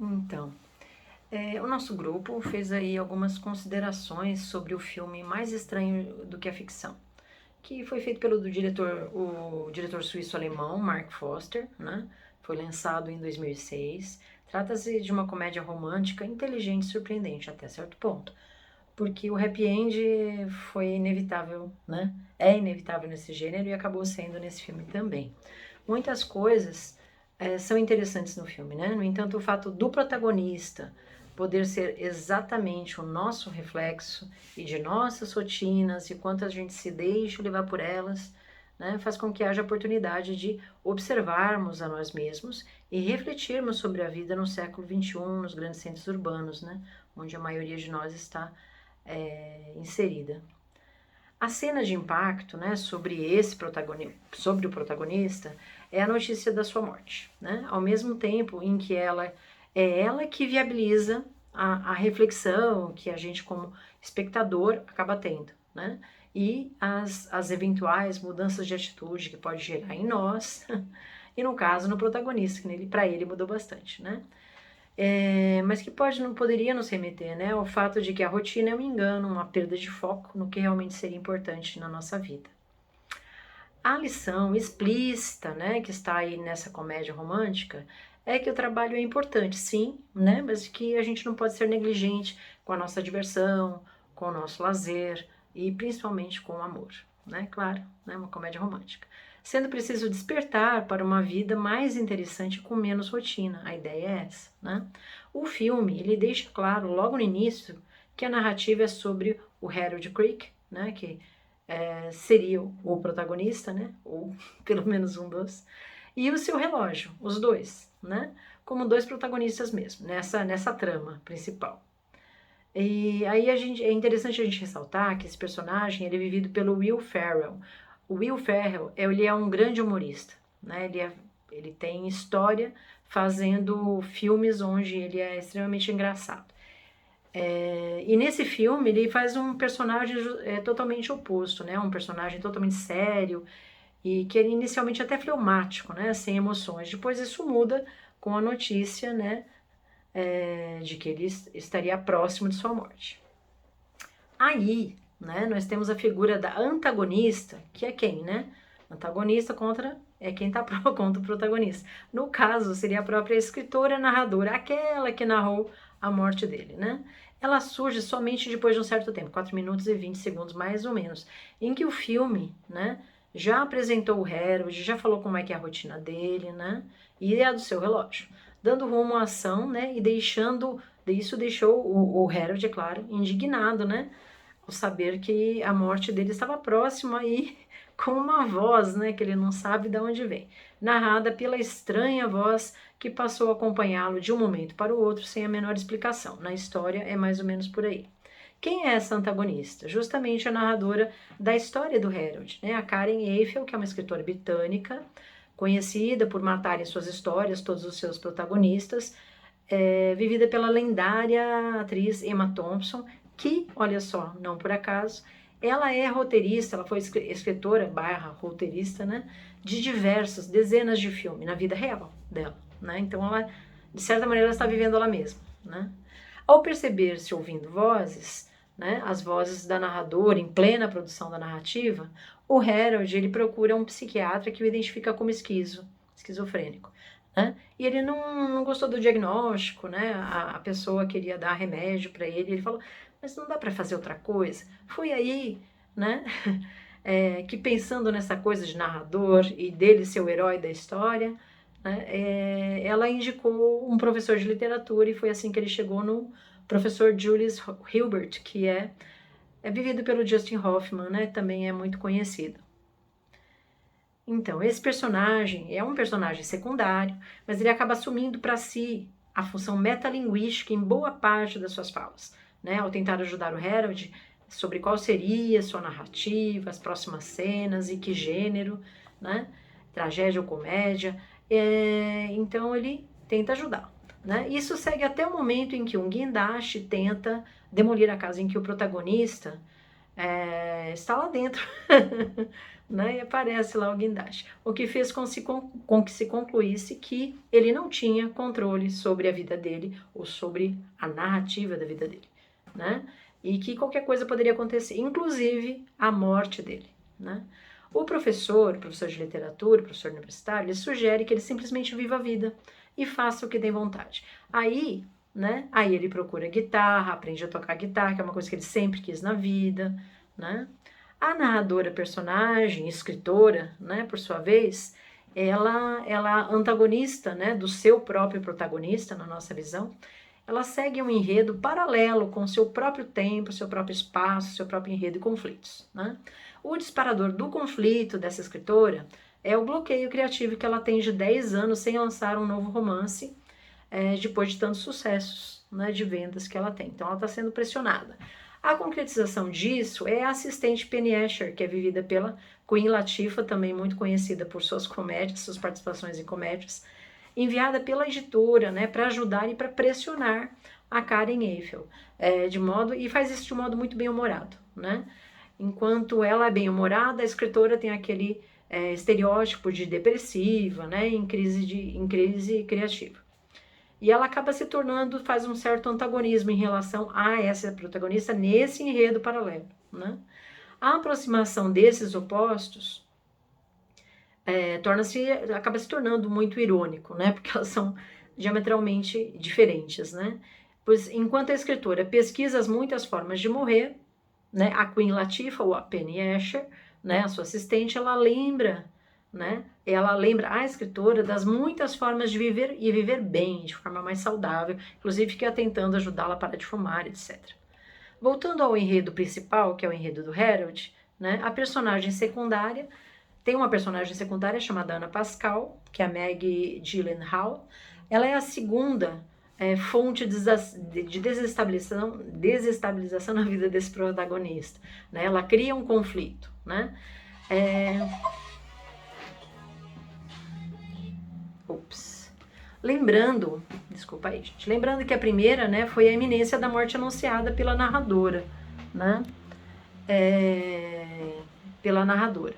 Então, o nosso grupo fez aí algumas considerações sobre o filme Mais Estranho do que a Ficção, que foi feito pelo o diretor suíço-alemão Mark Foster, né? Foi lançado em 2006. Trata-se de uma comédia romântica inteligente e surpreendente até certo ponto, porque o happy end foi inevitável, né? É inevitável nesse gênero e acabou sendo nesse filme também. Muitas coisas são interessantes no filme, né? No entanto, o fato do protagonista poder ser exatamente o nosso reflexo e de nossas rotinas e quanto a gente se deixa levar por elas, né, faz com que haja oportunidade de observarmos a nós mesmos e refletirmos sobre a vida no século XXI, nos grandes centros urbanos, né, onde a maioria de nós está inserida. A cena de impacto, né, sobre o protagonista é a notícia da sua morte, né? Ao mesmo tempo em que ela que viabiliza a reflexão que a gente como espectador acaba tendo, né? E as eventuais mudanças de atitude que pode gerar em nós e no caso no protagonista, que para ele mudou bastante, né? Mas que não poderia nos remeter, né, ao fato de que a rotina é um engano, uma perda de foco no que realmente seria importante na nossa vida. A lição explícita, né, que está aí nessa comédia romântica, é que o trabalho é importante, sim, né, mas que a gente não pode ser negligente com a nossa diversão, com o nosso lazer e principalmente com o amor, né, claro, né, uma comédia romântica. Sendo preciso despertar para uma vida mais interessante com menos rotina. A ideia é essa, né? O filme, ele deixa claro logo no início que a narrativa é sobre o Harold Creek, né, que seria o protagonista, né? Ou pelo menos um dos. E o seu relógio, os dois, né? Como dois protagonistas mesmo, nessa trama principal. E aí é interessante a gente ressaltar que esse personagem ele é vivido pelo Will Ferrell. O Will Ferrell ele é um grande humorista, né? Ele tem história fazendo filmes onde ele é extremamente engraçado. E nesse filme ele faz um personagem totalmente oposto, né? Um personagem totalmente sério e que ele inicialmente até fleumático, né? Sem emoções. Depois isso muda com a notícia, né? De que ele estaria próximo de sua morte. Aí, né? Nós temos a figura da antagonista, que é quem, né? Antagonista contra é quem está contra o protagonista. No caso, seria a própria escritora narradora, aquela que narrou a morte dele, né? Ela surge somente depois de um certo tempo, 4 minutos e 20 segundos mais ou menos, em que o filme, né, já apresentou o Harold, já falou como é que é a rotina dele, né, e a do seu relógio, dando rumo à ação, né, e isso deixou o Harold, é claro, indignado, né, ao saber que a morte dele estava próxima e com uma voz, né, que ele não sabe de onde vem, narrada pela estranha voz que passou a acompanhá-lo de um momento para o outro sem a menor explicação. Na história é mais ou menos por aí. Quem é essa antagonista? Justamente a narradora da história do Harold, né? A Karen Eiffel, que é uma escritora britânica, conhecida por matar em suas histórias todos os seus protagonistas, vivida pela lendária atriz Emma Thompson, que, olha só, não por acaso, ela é roteirista, ela foi escritora barra roteirista, né, de diversos, dezenas de filmes na vida real dela, né, então ela, de certa maneira, ela está vivendo ela mesma, né. Ao perceber-se ouvindo vozes, né, as vozes da narradora em plena produção da narrativa, o Harold, ele procura um psiquiatra que o identifica como esquizofrênico, né, e ele não gostou do diagnóstico, né, a pessoa queria dar remédio para ele falou, mas não dá para fazer outra coisa? Foi aí, né, que pensando nessa coisa de narrador e dele ser o herói da história, né, ela indicou um professor de literatura e foi assim que ele chegou no professor Julius Hilbert, que é vivido pelo Justin Hoffman, né, também é muito conhecido. Então, esse personagem é um personagem secundário, mas ele acaba assumindo para si a função metalinguística em boa parte das suas falas, né? Ao tentar ajudar o Harold sobre qual seria a sua narrativa, as próximas cenas e que gênero, né? Tragédia ou comédia. Então, ele tenta ajudar, né? Isso segue até o momento em que um guindaste tenta demolir a casa em que o protagonista está lá dentro, né? E aparece lá o guindaste. O que fez com que se concluísse que ele não tinha controle sobre a vida dele ou sobre a narrativa da vida dele, né? E que qualquer coisa poderia acontecer, inclusive a morte dele, né? O professor de literatura, professor universitário, ele sugere que ele simplesmente viva a vida e faça o que tem vontade. Aí, né? Aí ele procura guitarra, aprende a tocar guitarra, que é uma coisa que ele sempre quis na vida, né? A narradora personagem, escritora, né, por sua vez, ela antagonista, né, do seu próprio protagonista, na nossa visão, ela segue um enredo paralelo com seu próprio tempo, seu próprio espaço, seu próprio enredo e conflitos, né? O disparador do conflito dessa escritora é o bloqueio criativo que ela tem de 10 anos sem lançar um novo romance, depois de tantos sucessos, né, de vendas que ela tem. Então ela está sendo pressionada. A concretização disso é a assistente Penny Asher, que é vivida pela Queen Latifah, também muito conhecida por suas comédias, suas participações em comédias, enviada pela editora, né, para ajudar e para pressionar a Karen Eiffel, e faz isso de um modo muito bem-humorado, né? Enquanto ela é bem-humorada, a escritora tem aquele estereótipo de depressiva, né, em crise criativa. E ela acaba se tornando, faz um certo antagonismo em relação a essa protagonista nesse enredo paralelo, né? A aproximação desses opostos acaba se tornando muito irônico, né? Porque elas são diametralmente diferentes, né? Pois enquanto a escritora pesquisa as muitas formas de morrer, né? A Queen Latifah, ou a Penny Asher, né? A sua assistente, ela lembra, né? Ela lembra a escritora das muitas formas de viver e viver bem, de forma mais saudável, inclusive fica tentando ajudá-la a parar de fumar, etc. Voltando ao enredo principal, que é o enredo do Harold, né? A personagem secundária tem uma personagem secundária chamada Ana Pascal, que é a Maggie Gyllenhaal. Ela é a segunda fonte de desestabilização na vida desse protagonista, né? Ela cria um conflito, né? Lembrando, desculpa aí, gente. Lembrando que a primeira, né, foi a iminência da morte anunciada pela narradora, né? Pela narradora,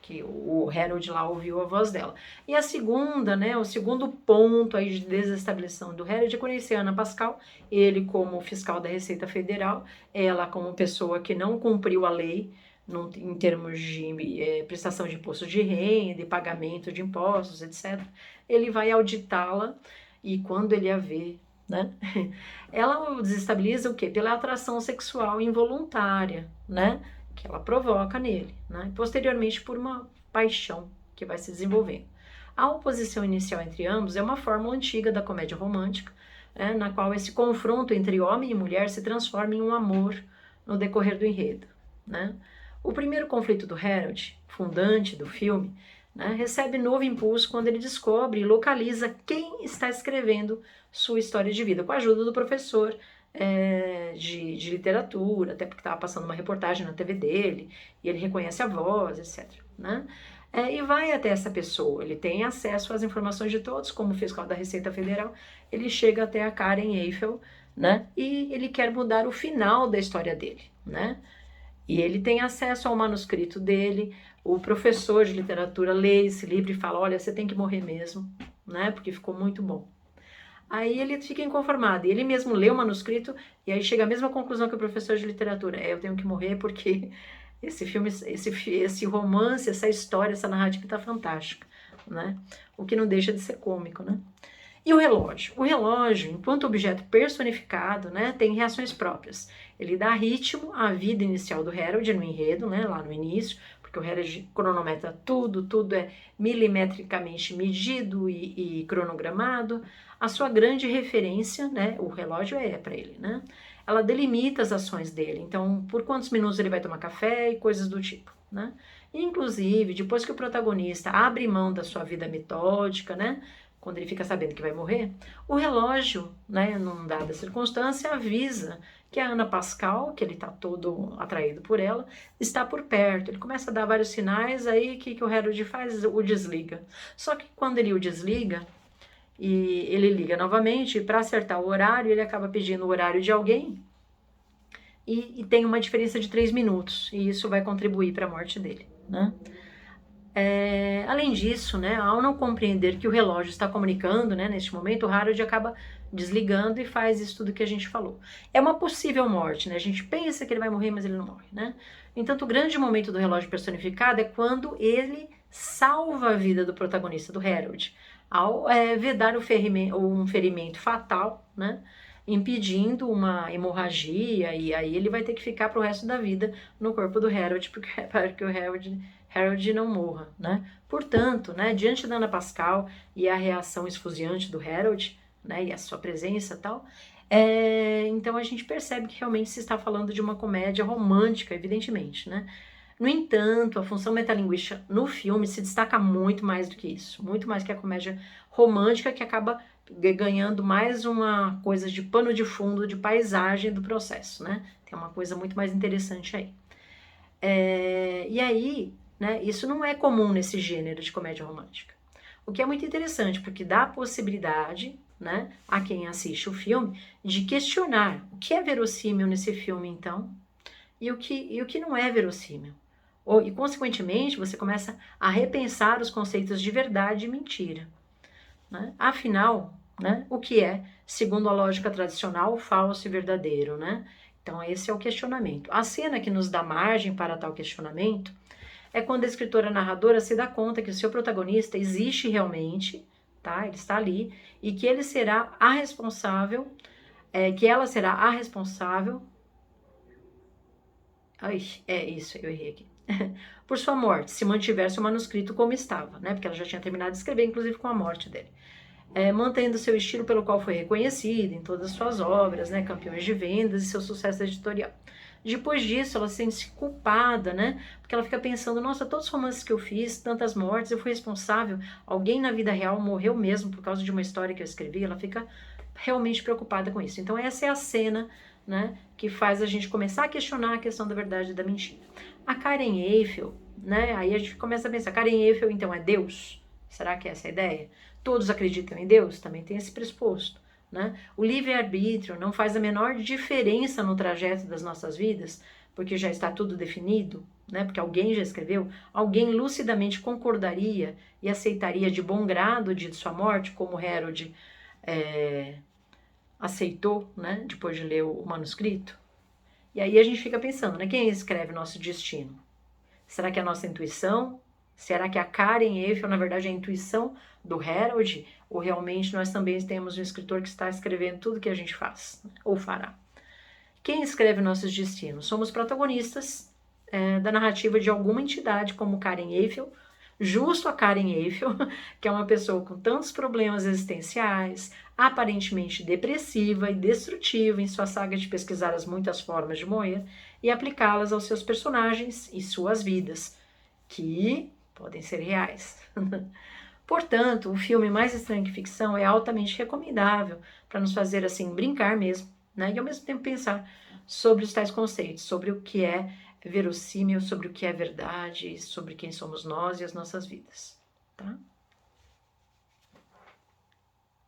que o Harold lá ouviu a voz dela. E a segunda, né, o segundo ponto aí de desestabilização do Harold é conhecer a Ana Pascal, ele como fiscal da Receita Federal, ela como pessoa que não cumpriu a lei em termos de prestação de imposto de renda e pagamento de impostos, etc. Ele vai auditá-la e quando ele a vê, né, ela o desestabiliza o quê? Pela atração sexual involuntária, né, que ela provoca nele, né, e posteriormente por uma paixão que vai se desenvolvendo. A oposição inicial entre ambos é uma fórmula antiga da comédia romântica, na qual esse confronto entre homem e mulher se transforma em um amor no decorrer do enredo, né. O primeiro conflito do Harold, fundante do filme, né, recebe novo impulso quando ele descobre e localiza quem está escrevendo sua história de vida, com a ajuda do professor de literatura, até porque estava passando uma reportagem na TV dele, e ele reconhece a voz, etc. Né? E vai até essa pessoa, ele tem acesso às informações de todos, como fiscal da Receita Federal, ele chega até a Karen Eiffel, né, e ele quer mudar o final da história dele, né? E ele tem acesso ao manuscrito dele, o professor de literatura lê esse livro e fala, olha, você tem que morrer mesmo, né, porque ficou muito bom. Aí ele fica inconformado, e ele mesmo lê o manuscrito, e aí chega à mesma conclusão que o professor de literatura, eu tenho que morrer porque esse romance, essa história, essa narrativa tá fantástica, né, o que não deixa de ser cômico, né. E o relógio? O relógio, enquanto objeto personificado, né, tem reações próprias. Ele dá ritmo à vida inicial do Harold no enredo, né, lá no início, porque o Harold cronometra tudo é milimetricamente medido e cronogramado. A sua grande referência, né, o relógio para ele, né? Ela delimita as ações dele, então por quantos minutos ele vai tomar café e coisas do tipo, né? Inclusive, depois que o protagonista abre mão da sua vida metódica, né, quando ele fica sabendo que vai morrer, o relógio, né, numa dada circunstância, avisa que a Ana Pascal, que ele está todo atraído por ela, está por perto. Ele começa a dar vários sinais, aí o que o Harold faz? O desliga. Só que quando ele o desliga, e ele liga novamente, para acertar o horário, ele acaba pedindo o horário de alguém, e tem uma diferença de 3 minutos, e isso vai contribuir para a morte dele, né? Além disso, né, ao não compreender que o relógio está comunicando, né, neste momento, o Harold acaba desligando e faz isso tudo que a gente falou. É uma possível morte, né? A gente pensa que ele vai morrer, mas ele não morre, né? Entanto, o grande momento do relógio personificado é quando ele salva a vida do protagonista, do Harold, ao vedar um ferimento fatal, né? Impedindo uma hemorragia, e aí ele vai ter que ficar pro resto da vida no corpo do Harold, porque o Harold não morra, né? Portanto, né, diante da Ana Pascal e a reação esfuziante do Harold, né, e a sua presença e tal, então a gente percebe que realmente se está falando de uma comédia romântica, evidentemente, né? No entanto, a função metalinguística no filme se destaca muito mais do que isso, muito mais que a comédia romântica, que acaba ganhando mais uma coisa de pano de fundo, de paisagem do processo, né? Tem uma coisa muito mais interessante aí. E aí, né, isso não é comum nesse gênero de comédia romântica. O que é muito interessante, porque dá a possibilidade, né, a quem assiste o filme, de questionar o que é verossímil nesse filme, então, e o que não é verossímil. E, consequentemente, você começa a repensar os conceitos de verdade e mentira. Né? Afinal, né, o que é, segundo a lógica tradicional, falso e verdadeiro, né? Então, esse é o questionamento. A cena que nos dá margem para tal questionamento é quando a escritora narradora se dá conta que o seu protagonista existe realmente, tá? Ele está ali, e que ele será a responsável, que ela será a responsável. Ai, isso, eu errei aqui. Por sua morte, se mantivesse o manuscrito como estava, né? Porque ela já tinha terminado de escrever, inclusive com a morte dele. Mantendo seu estilo pelo qual foi reconhecido em todas as suas obras, né, campeões de vendas e seu sucesso editorial. Depois disso, ela sente-se culpada, né, porque ela fica pensando, nossa, todos os romances que eu fiz, tantas mortes, eu fui responsável, alguém na vida real morreu mesmo por causa de uma história que eu escrevi, ela fica realmente preocupada com isso. Então essa é a cena, né, que faz a gente começar a questionar a questão da verdade e da mentira. A Karen Eiffel, né, aí a gente começa a pensar, Karen Eiffel então é Deus? Será que é essa a ideia? Todos acreditam em Deus? Também tem esse pressuposto. Né? O livre-arbítrio não faz a menor diferença no trajeto das nossas vidas, porque já está tudo definido, né? Porque alguém já escreveu, alguém lucidamente concordaria e aceitaria de bom grado de sua morte, como Harold aceitou, né? Depois de ler o manuscrito. E aí a gente fica pensando, né? Quem escreve o nosso destino? Será que é a nossa intuição? Será que a Karen Eiffel, na verdade, é a intuição do Harold? Ou realmente nós também temos um escritor que está escrevendo tudo que a gente faz, ou fará? Quem escreve nossos destinos? Somos protagonistas da narrativa de alguma entidade, como Karen Eiffel, justo a Karen Eiffel, que é uma pessoa com tantos problemas existenciais, aparentemente depressiva e destrutiva em sua saga de pesquisar as muitas formas de morrer e aplicá-las aos seus personagens e suas vidas, que podem ser reais. Portanto, o filme Mais Estranho que Ficção é altamente recomendável para nos fazer assim brincar mesmo, né? E ao mesmo tempo pensar sobre os tais conceitos, sobre o que é verossímil, sobre o que é verdade, sobre quem somos nós e as nossas vidas, tá?